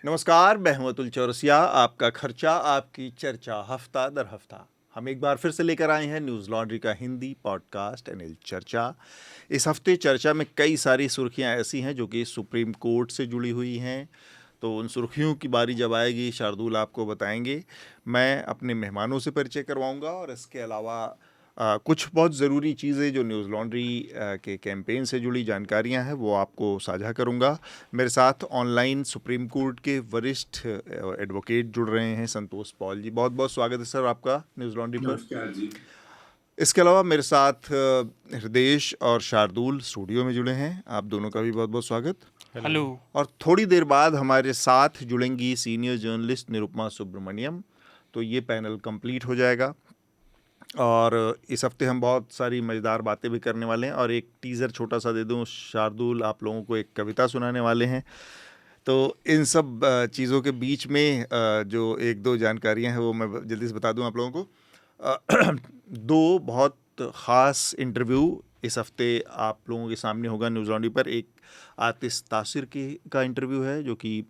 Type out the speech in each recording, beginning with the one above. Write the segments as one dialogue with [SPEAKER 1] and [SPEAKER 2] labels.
[SPEAKER 1] नमस्कार, मैं हूं अतुल चौरसिया। आपका खर्चा आपकी चर्चा हफ्ता दर हफ्ता हम एक बार फिर से लेकर आए हैं न्यूज़ लॉन्ड्री का हिंदी पॉडकास्ट एनएल चर्चा। इस हफ्ते चर्चा में कई सारी सुर्खियां ऐसी हैं जो कि सुप्रीम कोर्ट से जुड़ी हुई हैं। तो उन सुर्खियों की बारी जब आएगी शार्दुल आपको बताएंगे। मैं अपने मेहमानों से परिचय करवाऊंगा और इसके अलावा कुछ बहुत ज़रूरी चीज़ें जो न्यूज़ लॉन्ड्री के कैंपेन से जुड़ी जानकारियां हैं वो आपको साझा करूंगा। मेरे साथ ऑनलाइन सुप्रीम कोर्ट के वरिष्ठ एडवोकेट जुड़ रहे हैं, संतोष पॉल जी। बहुत बहुत स्वागत है सर आपका न्यूज़ लॉन्ड्री पर।
[SPEAKER 2] नमस्कार जी।
[SPEAKER 1] इसके अलावा मेरे साथ हृदेश और शार्दुल स्टूडियो में जुड़े हैं। आप दोनों का भी बहुत बहुत स्वागत।
[SPEAKER 3] हेलो।
[SPEAKER 1] और थोड़ी देर बाद हमारे साथ जुड़ेंगी सीनियर जर्नलिस्ट निरुपमा सुब्रमण्यम। तो ये पैनल कंप्लीट हो जाएगा और इस हफ्ते हम बहुत सारी मज़ेदार बातें भी करने वाले हैं। और एक टीज़र छोटा सा दे दूं, शार्दुल आप लोगों को एक कविता सुनाने वाले हैं। तो इन सब चीज़ों के बीच में जो एक दो जानकारियां हैं वो मैं जल्दी से बता दूं आप लोगों को। दो बहुत ख़ास इंटरव्यू इस हफ्ते आप लोगों के सामने होगा न्यूज़ लॉन्ड्री पर। एक आतिश तासिर का इंटरव्यू है जो कि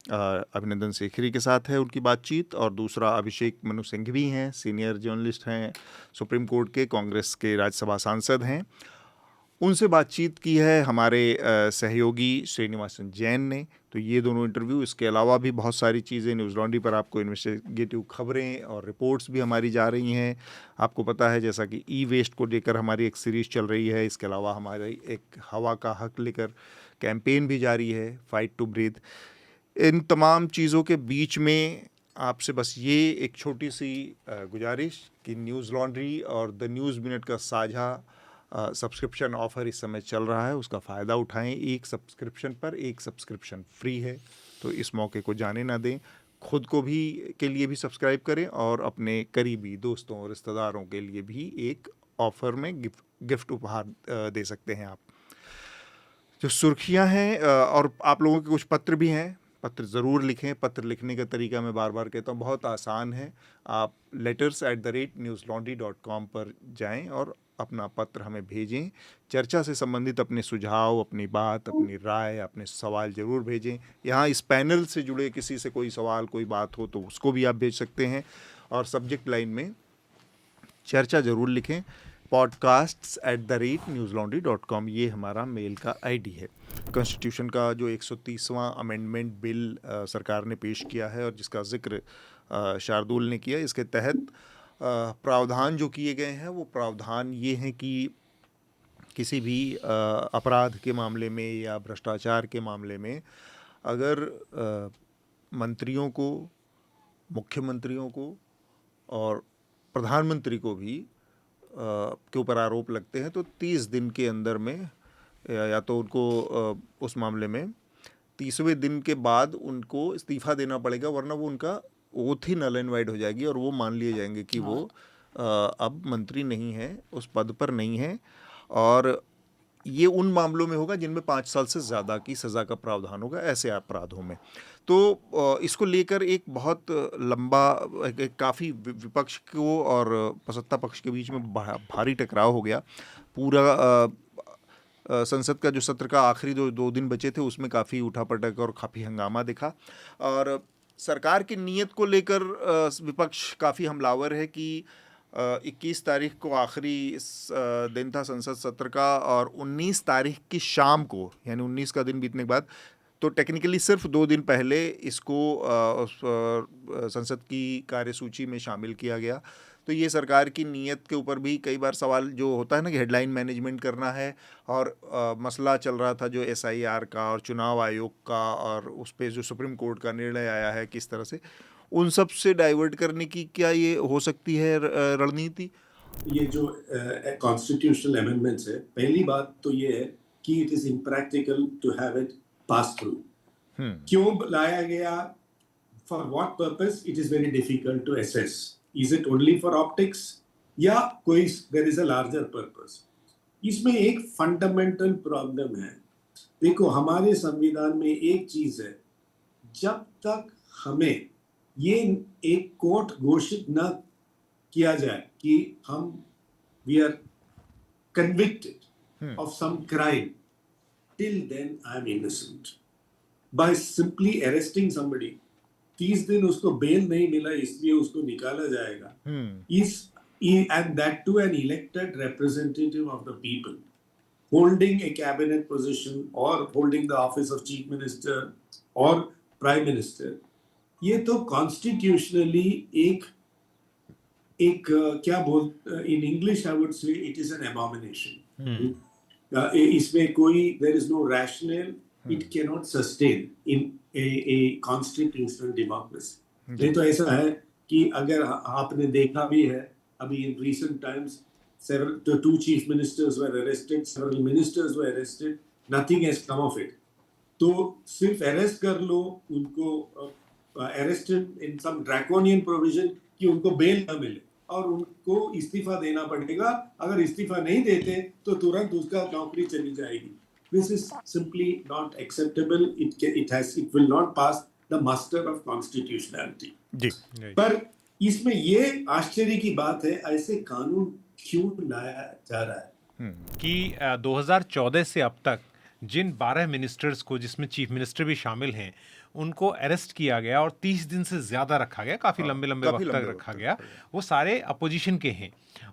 [SPEAKER 1] अभिनंदन सेखरी के साथ है उनकी बातचीत, और दूसरा अभिषेक मनु सिंघवी हैं, सीनियर जर्नलिस्ट हैं, सुप्रीम कोर्ट के, कांग्रेस के राज्यसभा सांसद हैं। उनसे बातचीत की है हमारे सहयोगी श्रीनिवासन जैन ने। तो ये दोनों इंटरव्यू, इसके अलावा भी बहुत सारी चीज़ें न्यूज़ लॉन्ड्री पर आपको इन्वेस्टिगेटिव खबरें और रिपोर्ट्स भी हमारी जा रही हैं। आपको पता है जैसा कि ई वेस्ट को लेकर हमारी एक सीरीज़ चल रही है। इसके अलावा हमारी एक हवा का हक लेकर कैंपेन भी जारी है, फाइट टू ब्रीथ। इन तमाम चीज़ों के बीच में आपसे बस ये एक छोटी सी गुजारिश कि न्यूज़ लॉन्ड्री और द न्यूज़ मिनट का साझा सब्सक्रिप्शन ऑफ़र इस समय चल रहा है, उसका फ़ायदा उठाएं। एक सब्सक्रिप्शन पर एक सब्सक्रिप्शन फ्री है, तो इस मौके को जाने ना दें। खुद को भी के लिए भी सब्सक्राइब करें और अपने करीबी दोस्तों और रिश्तेदारों के लिए भी एक ऑफ़र में गिफ्ट उपहार दे सकते हैं आप। जो सुर्खियां हैं और आप लोगों के कुछ पत्र भी हैं, पत्र ज़रूर लिखें। पत्र लिखने का तरीका मैं बार बार कहता हूँ, बहुत आसान है। आप letters@newslaundry.com पर जाएं और अपना पत्र हमें भेजें। चर्चा से संबंधित अपने सुझाव, अपनी बात, अपनी राय, अपने सवाल ज़रूर भेजें। यहाँ इस पैनल से जुड़े किसी से कोई सवाल, कोई बात हो तो उसको भी आप भेज सकते हैं। और सब्जेक्ट लाइन में चर्चा ज़रूर लिखें। podcasts@newslaundry.com ये हमारा मेल का आईडी है। कॉन्स्टिट्यूशन का जो 130वां अमेंडमेंट बिल सरकार ने पेश किया है और जिसका जिक्र शार्दुल ने किया, इसके तहत प्रावधान जो किए गए हैं वो प्रावधान ये हैं कि किसी भी अपराध के मामले में या भ्रष्टाचार के मामले में अगर मंत्रियों को, मुख्यमंत्रियों को और प्रधानमंत्री को भी के ऊपर आरोप लगते हैं तो 30 दिन के अंदर में या तो उनको उस मामले में 30वें दिन के बाद उनको इस्तीफ़ा देना पड़ेगा, वरना वो उनका ओथ ही नल एंड वाइड हो जाएगी और वो मान लिए जाएंगे कि वो अब मंत्री नहीं है, उस पद पर नहीं है। और ये उन मामलों में होगा जिनमें 5 साल से ज़्यादा की सज़ा का प्रावधान होगा, ऐसे अपराधों में। तो इसको लेकर एक बहुत लंबा, काफ़ी विपक्ष को और सत्ता पक्ष के बीच में भारी टकराव हो गया। पूरा संसद का जो सत्र का आखिरी दो दिन बचे थे उसमें काफ़ी उठापटक और काफ़ी हंगामा दिखा। और सरकार की नीयत को लेकर विपक्ष काफ़ी हमलावर है कि 21 तारीख को आखिरी दिन था संसद सत्र का, और 19 तारीख की शाम को, यानी 19 का दिन बीतने के बाद, तो टेक्निकली सिर्फ 2 दिन पहले इसको संसद की कार्यसूची में शामिल किया गया। तो ये सरकार की नीयत के ऊपर भी कई बार सवाल जो होता है ना कि हेडलाइन मैनेजमेंट करना है, और मसला चल रहा था जो SIR का और चुनाव आयोग का, और उस पर जो सुप्रीम कोर्ट का निर्णय आया है किस तरह से, उन सब से डाइवर्ट करने की क्या ये हो सकती है रणनीति?
[SPEAKER 2] ये जो कॉन्स्टिट्यूशनल अमेंडमेंट्स है, पहली बात तो ये है कि it is impractical to have it pass through. क्यों लाया गया, for what purpose, it is very difficult to assess. Is it only for optics या कोई there is a larger purpose? इसमें एक फंडामेंटल प्रॉब्लम है। देखो, हमारे संविधान में एक चीज है, जब तक हमें ये एक कोर्ट घोषित न किया जाए कि हम we are convicted of some crime, till then I am innocent. by simply arresting somebody, 30 दिन उसको बेल नहीं मिला इसलिए उसको निकाला जाएगा, and that to an elected representative of the people holding a cabinet position or holding the office of chief minister or prime minister, ये तो constitutionally एक क्या बोल, in English I would say it is an abomination. इसमें कोई there is no rationale, it cannot sustain in a constitutional democracy. नहीं तो ऐसा है कि अगर आपने देखा भी है अभी in recent times the 2 chief ministers were arrested, several ministers were arrested, nothing has come of it. तो सिर्फ अरेस्ट कर लो उनको, arrested in some draconian provision कि उनको बेल न मिले और उनको इस्तीफा देना पड़ेगा, अगर इस्तीफा नहीं देते तो तुरंत उसका नौकरी चली जाएगी. This is simply not acceptable. It will not pass the muster of constitutionality.
[SPEAKER 1] जी.
[SPEAKER 2] पर इसमें ये आश्चर्य की बात है, ऐसे कानून क्यों लाया जा रहा है
[SPEAKER 3] कि 2014 से अब तक जिन 12 मिनिस्टर्स को, जिसमें चीफ मिनिस्टर भी शामिल हैं, उनको अरेस्ट किया गया और 30 दिन से ज़्यादा रखा गया, काफ़ी लंबे वक्त तक रखा गया, वो सारे अपोजिशन के हैं.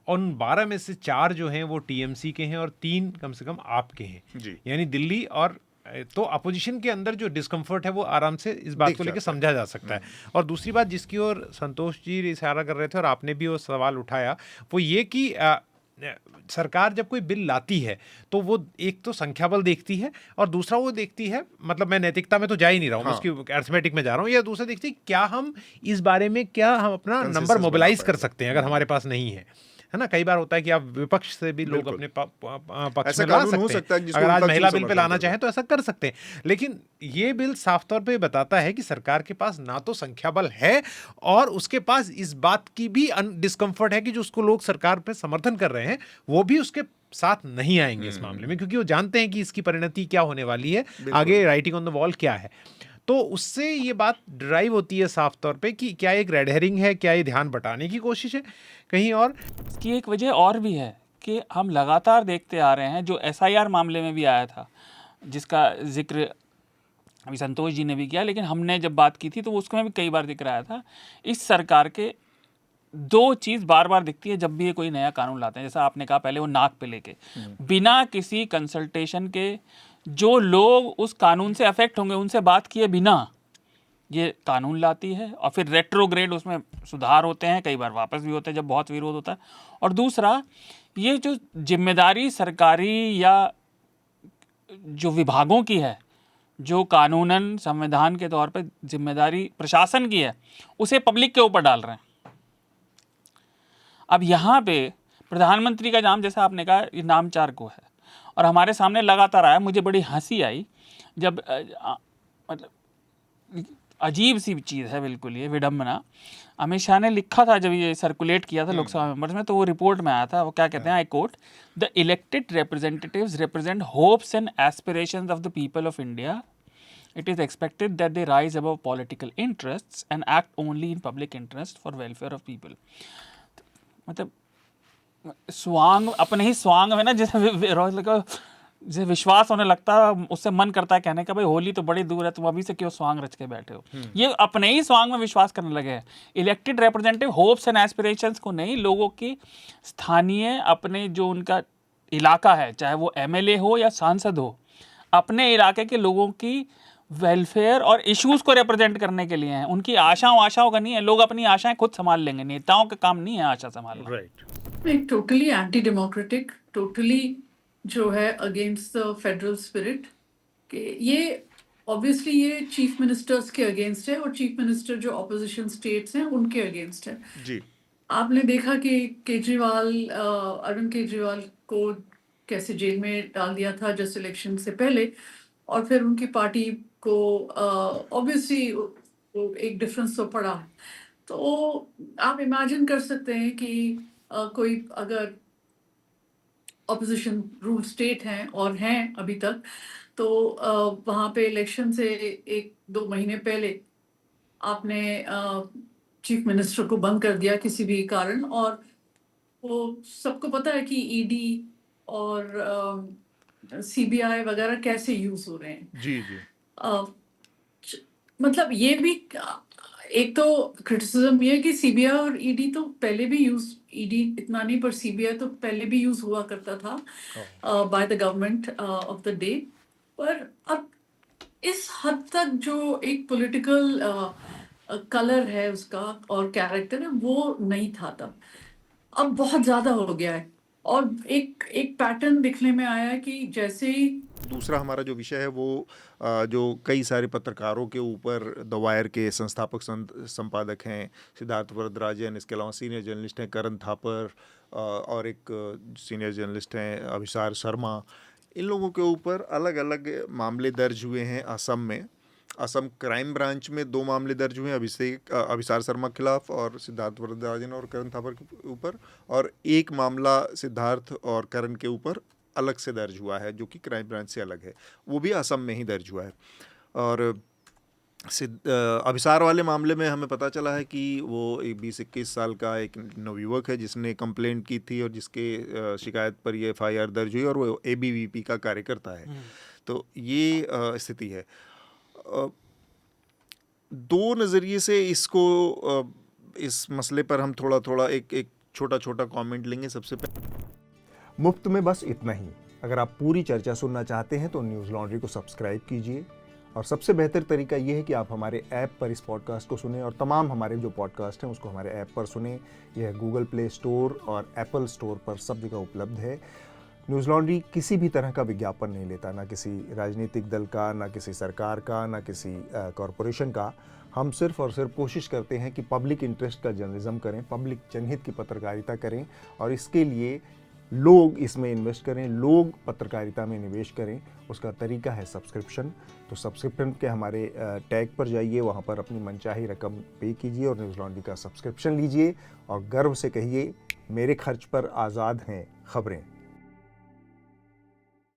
[SPEAKER 3] और उन 12 में से 4 जो हैं वो टीएमसी के हैं और 3 कम से कम आप के हैं, यानी दिल्ली. और तो अपोजिशन के अंदर जो डिस्कम्फर्ट है वो आराम से इस बात को लेकर समझा जा सकता है. और दूसरी बात जिसकी ओर संतोष जी इशारा कर रहे थे और आपने भी वो सवाल उठाया, वो ये कि सरकार जब कोई बिल लाती है तो वो एक तो संख्या बल देखती है और दूसरा वो देखती है, मतलब मैं नैतिकता में तो जा ही नहीं रहा हूँ, उसकी अर्थमेटिक में जा रहा हूँ, या दूसरा देखती है क्या हम इस बारे में क्या हम अपना नंबर मोबिलाइज कर सकते हैं अगर हमारे पास नहीं है ना. कई बार होता है कि आप विपक्ष से भी लोग अपने पक्ष में ला सकते हैं, अगर आज महिला बिल पे लाना चाहे तो ऐसा कर सकते हैं. लेकिन ये बिल साफ तौर पे बताता है कि सरकार के पास ना तो संख्या बल है और उसके पास इस बात की भी डिस्कम्फर्ट है कि जो उसको लोग सरकार पे समर्थन कर रहे हैं वो भी उसके साथ नहीं आएंगे इस मामले में, क्योंकि वो जानते हैं कि इसकी परिणति क्या होने वाली है, आगे राइटिंग ऑन द वॉल क्या है. तो उससे ये बात ड्राइव होती है साफ तौर पे कि क्या एक रेड हेरिंग है, क्या ये ध्यान बटाने की कोशिश है कहीं और.
[SPEAKER 4] इसकी एक वजह और भी है कि हम लगातार देखते आ रहे हैं, जो एसआईआर मामले में भी आया था जिसका जिक्र अभी संतोष जी ने भी किया, लेकिन हमने जब बात की थी तो उसमें भी कई बार जिक्र आया था. इस सरकार के 2 चीज़ बार बार दिखती है जब भी ये कोई नया कानून लाते हैं. जैसा आपने कहा पहले, वो नाक पे लेके बिना किसी कंसल्टेशन के जो लोग उस कानून से अफेक्ट होंगे उनसे बात किए बिना ये कानून लाती है, और फिर रेट्रोग्रेड उसमें सुधार होते हैं, कई बार वापस भी होते हैं जब बहुत विरोध होता है. और दूसरा, ये जो जिम्मेदारी सरकारी या जो विभागों की है, जो कानूनन संविधान के तौर पे जिम्मेदारी प्रशासन की है, उसे पब्लिक के ऊपर डाल रहे हैं. अब यहाँ पे प्रधानमंत्री का नाम, जैसा आपने कहा, ये नामचार को है और हमारे सामने लगातार आया. मुझे बड़ी हंसी आई जब मतलब अजीब सी चीज़ है बिल्कुल, ये विडम्बना. अमित शाह ने लिखा था जब ये सर्कुलेट किया था लोकसभा मेंबर्स में, तो वो रिपोर्ट में आया था. वो क्या कहते हैं, I quote, the elected representatives represent hopes and aspirations of the people of India. It is expected that they rise above political interests and act only in public interest for welfare of people. मतलब स्वांग, अपने ही स्वांग में ना जैसे विश्वास होने लगता है, उससे मन करता है कहने का, भाई होली तो बड़ी दूर है, तुम अभी से क्यों स्वांग रच के बैठे हो. ये अपने ही स्वांग में विश्वास करने लगे हैं. Elected representative hopes and aspirations को नहीं, लोगों की स्थानीय अपने जो उनका इलाका है, चाहे वो एमएलए हो या सांसद हो, अपने इलाके के लोगों की वेलफेयर और इश्यूज को रिप्रेजेंट करने के लिए हैं. उनकी आशाओं का नहीं है. लोग अपनी आशाएं खुद संभाल लेंगे, नेताओं का काम नहीं है आशा संभालना.
[SPEAKER 1] Right.
[SPEAKER 5] Totally anti democratic, totally जो है अगेंस्ट द फेडरल स्पिरिट. कि ये ऑब्वियसली ये चीफ मिनिस्टर्स के अगेंस्ट है और चीफ मिनिस्टर जो ऑपोजिशन स्टेट्स हैं उनके अगेंस्ट है.
[SPEAKER 1] जी.
[SPEAKER 5] आपने देखा कि केजरीवाल, अरविंद केजरीवाल को कैसे जेल में डाल दिया था जस्ट इलेक्शन से पहले, और फिर उनकी पार्टी को ऑब्वियसली एक डिफरेंस तो पड़ा. तो आप इमेजिन कर सकते हैं कि कोई अगर ऑपोजिशन रूल स्टेट हैं और हैं अभी तक, तो वहाँ पे इलेक्शन से 1-2 महीने पहले आपने चीफ मिनिस्टर को बंद कर दिया किसी भी कारण, और वो सबको पता है कि ईडी और सीबीआई वगैरह कैसे यूज हो रहे हैं.
[SPEAKER 1] जी. जी.
[SPEAKER 5] मतलब ये भी एक तो क्रिटिसिज्म ये है कि सीबीआई और ईडी तो पहले भी यूज, ईडी इतना नहीं पर सीबीआई तो पहले भी यूज हुआ करता था by the government of the day, पर अब इस हद तक जो एक पॉलिटिकल कलर है उसका और कैरेक्टर है वो नहीं था तब, अब बहुत ज्यादा हो गया है और एक एक पैटर्न दिखने में आया है कि जैसे ही
[SPEAKER 1] दूसरा हमारा जो विषय है वो जो कई सारे पत्रकारों के ऊपर द वायर के संस्थापक संपादक हैं सिद्धार्थ वरदराजन, इसके अलावा सीनियर जर्नलिस्ट हैं करण थापर और एक सीनियर जर्नलिस्ट हैं अभिसार शर्मा, इन लोगों के ऊपर अलग अलग मामले दर्ज हुए हैं। असम में असम क्राइम ब्रांच में 2 मामले दर्ज हुए हैं अभिसार शर्मा के खिलाफ और सिद्धार्थ वरदराजन और करण थापर के ऊपर, और एक मामला सिद्धार्थ और करण के ऊपर अलग से दर्ज हुआ है जो कि क्राइम ब्रांच से अलग है, वो भी असम में ही दर्ज हुआ है। और अभिसार वाले मामले में हमें पता चला है कि वो एक 20-21 साल का एक नवयुवक है जिसने कंप्लेंट की थी और जिसके शिकायत पर ये FIR दर्ज हुई और वो ABVP का कार्यकर्ता है। तो ये स्थिति है। 2 नज़रिए से इसको इस मसले पर हम थोड़ा एक छोटा कमेंट लेंगे। सबसे पहले
[SPEAKER 6] मुफ्त में बस इतना ही। अगर आप पूरी चर्चा सुनना चाहते हैं तो न्यूज़ लॉन्ड्री को सब्सक्राइब कीजिए, और सबसे बेहतर तरीका ये है कि आप हमारे ऐप पर इस पॉडकास्ट को सुनें और तमाम हमारे जो पॉडकास्ट हैं उसको हमारे ऐप पर सुनें। यह गूगल प्ले स्टोर और एप्पल स्टोर पर सब जगह उपलब्ध है। न्यूज़ लॉन्ड्री किसी भी तरह का विज्ञापन नहीं लेता, ना किसी राजनीतिक दल का, ना किसी सरकार का, ना किसी कॉरपोरेशन का। हम सिर्फ और सिर्फ कोशिश करते हैं कि पब्लिक इंटरेस्ट का जर्नलिज्म करें, पब्लिक जनहित की पत्रकारिता करें, और इसके लिए लोग इसमें इन्वेस्ट करें, लोग पत्रकारिता में निवेश करें। उसका तरीका है सब्सक्रिप्शन। तो सब्सक्रिप्शन के हमारे टैग पर जाइए, वहाँ पर अपनी मनचाही रकम पे कीजिए और न्यूज़ लॉन्ड्री का सब्सक्रिप्शन लीजिए और गर्व से कहिए, मेरे खर्च पर आज़ाद हैं खबरें।